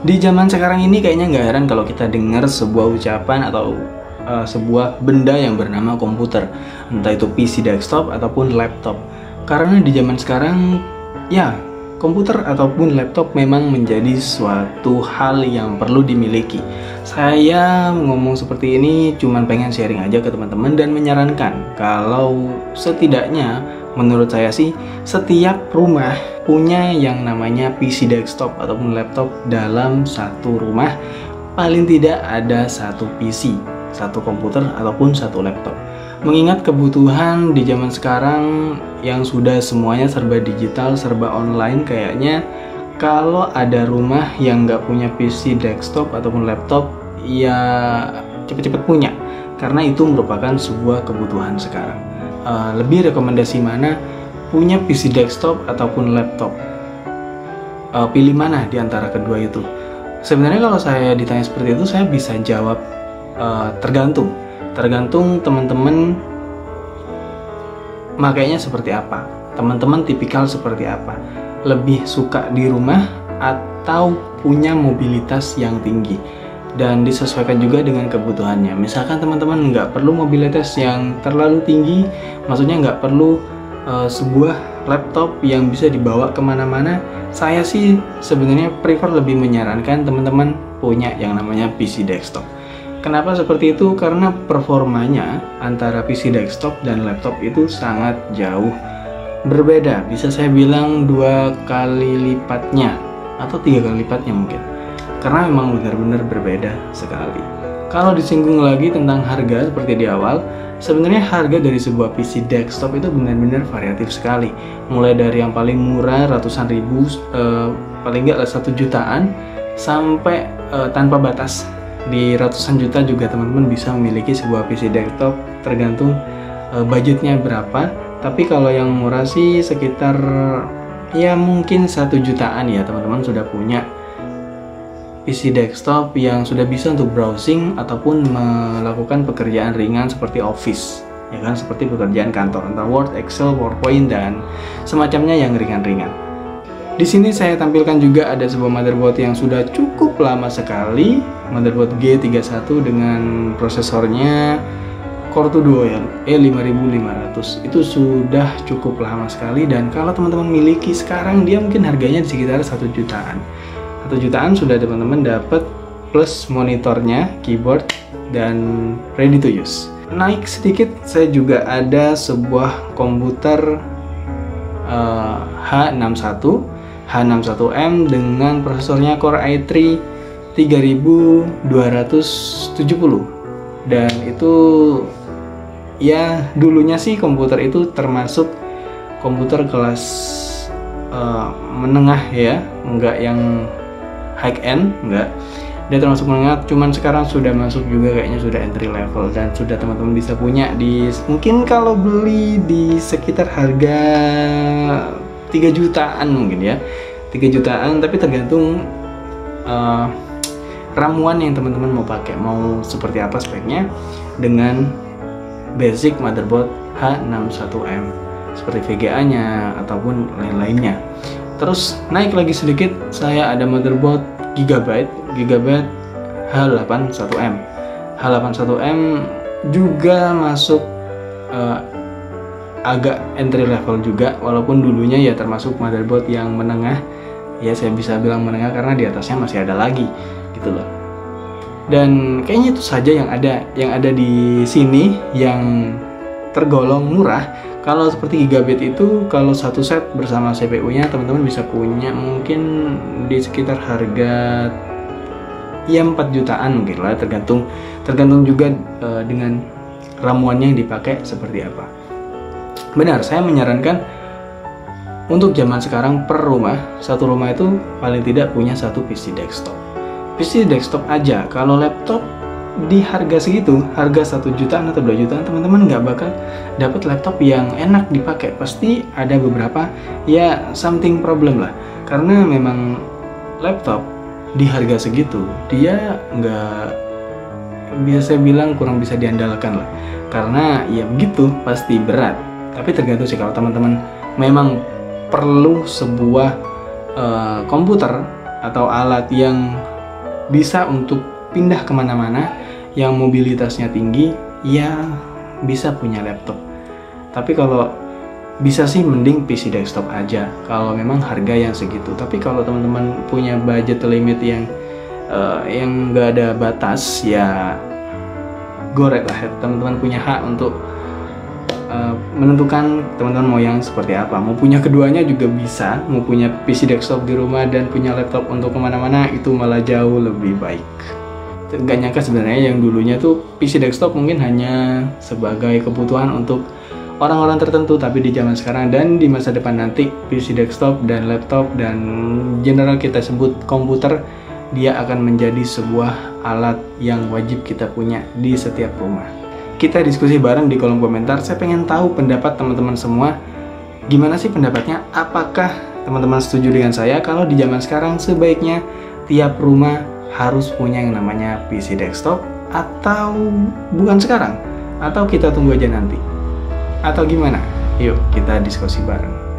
Di zaman sekarang ini kayaknya nggak heran kalau kita dengar sebuah ucapan atau sebuah benda yang bernama komputer, entah itu PC desktop ataupun laptop. Karena di zaman sekarang, ya, komputer ataupun laptop memang menjadi suatu hal yang perlu dimiliki. Saya ngomong seperti ini cuman pengen sharing aja ke teman-teman dan menyarankan kalau setidaknya menurut saya sih setiap rumah punya yang namanya PC desktop ataupun laptop dalam satu rumah. Paling tidak ada satu PC, satu komputer ataupun satu laptop. Mengingat kebutuhan di zaman sekarang yang sudah semuanya serba digital, serba online, kayaknya kalau ada rumah yang nggak punya PC desktop ataupun laptop, ya cepet-cepet punya, karena itu merupakan sebuah kebutuhan sekarang. Lebih rekomendasi mana punya PC desktop ataupun laptop? Pilih mana di antara kedua itu? Sebenarnya kalau saya ditanya seperti itu, saya bisa jawab tergantung teman-teman makainya seperti apa, teman-teman tipikal seperti apa, lebih suka di rumah atau punya mobilitas yang tinggi, dan disesuaikan juga dengan kebutuhannya. Misalkan teman-teman nggak perlu mobilitas yang terlalu tinggi, maksudnya nggak perlu sebuah laptop yang bisa dibawa kemana-mana, saya sih sebenarnya prefer lebih menyarankan teman-teman punya yang namanya PC desktop. Kenapa seperti itu? Karena performanya antara PC desktop dan laptop itu sangat jauh berbeda. Bisa saya bilang 2 kali lipatnya atau 3 kali lipatnya mungkin. Karena memang benar-benar berbeda sekali. Kalau disinggung lagi tentang harga seperti di awal, sebenarnya harga dari sebuah PC desktop itu benar-benar variatif sekali. Mulai dari yang paling murah ratusan ribu, paling nggak 1 jutaan, sampai tanpa batas di ratusan juta juga teman-teman bisa memiliki sebuah PC desktop, tergantung budgetnya berapa. Tapi kalau yang murah sih sekitar ya mungkin 1 jutaan ya teman-teman sudah punya PC desktop yang sudah bisa untuk browsing ataupun melakukan pekerjaan ringan seperti office, ya kan, seperti pekerjaan kantor, entah Word, Excel, PowerPoint dan semacamnya yang ringan-ringan. Di sini saya tampilkan juga ada sebuah motherboard yang sudah cukup lama sekali, motherboard G31 dengan prosesornya Core 2 Duo ya, E5500. Itu sudah cukup lama sekali, dan kalau teman-teman miliki sekarang, dia mungkin harganya di sekitar 1 jutaan. 1 jutaan sudah teman-teman dapat plus monitornya, keyboard, dan ready to use. Naik sedikit, saya juga ada sebuah komputer H61M dengan prosesornya Core i3 3270, dan itu ya dulunya sih komputer itu termasuk komputer kelas menengah ya, enggak yang high end, enggak, dia termasuk menengah. Cuman sekarang sudah masuk juga kayaknya sudah entry level, dan sudah teman-teman bisa punya di, mungkin kalau beli di sekitar harga 3 jutaan mungkin ya, 3 jutaan, tapi tergantung ramuan yang teman-teman mau pakai, mau seperti apa speknya, dengan basic motherboard H61M seperti VGA nya ataupun lain-lainnya. Terus naik lagi sedikit, saya ada motherboard Gigabyte H81M. H81M juga masuk agak entry level juga, walaupun dulunya ya termasuk motherboard yang menengah ya, saya bisa bilang menengah karena di atasnya masih ada lagi gitu loh. Dan kayaknya itu saja yang ada di sini yang tergolong murah. Kalau seperti Gigabyte itu, kalau satu set bersama CPU nya teman-teman bisa punya mungkin di sekitar harga ya 4 jutaan mungkin lah, tergantung juga dengan ramuannya yang dipakai seperti apa. Benar, saya menyarankan untuk zaman sekarang per rumah, satu rumah itu paling tidak punya satu PC desktop. PC desktop aja, kalau laptop di harga segitu, harga 1 jutaan atau 2 jutaan, teman-teman nggak bakal dapat laptop yang enak dipakai. Pasti ada beberapa ya something problem lah, karena memang laptop di harga segitu dia nggak, biasa bilang kurang bisa diandalkan lah, karena ya begitu, pasti berat. Tapi tergantung sih, kalau teman-teman memang perlu sebuah komputer atau alat yang bisa untuk pindah kemana-mana, yang mobilitasnya tinggi, ya bisa punya laptop. Tapi kalau bisa sih mending PC desktop aja kalau memang harga yang segitu. Tapi kalau teman-teman punya budget limit yang nggak ada batas, ya gorek lah. Teman-teman punya hak untuk menentukan teman-teman mau yang seperti apa. Mau punya keduanya juga bisa, mau punya PC desktop di rumah dan punya laptop untuk kemana-mana, itu malah jauh lebih baik. Gak nyangka sebenarnya yang dulunya tuh PC desktop mungkin hanya sebagai kebutuhan untuk orang-orang tertentu, tapi di zaman sekarang dan di masa depan nanti PC desktop dan laptop dan general kita sebut komputer, dia akan menjadi sebuah alat yang wajib kita punya di setiap rumah. Kita diskusi bareng di kolom komentar. Saya pengen tahu pendapat teman-teman semua. Gimana sih pendapatnya? Apakah teman-teman setuju dengan saya kalau di zaman sekarang sebaiknya tiap rumah harus punya yang namanya PC desktop, atau bukan sekarang? Atau kita tunggu aja nanti? Atau gimana? Yuk kita diskusi bareng.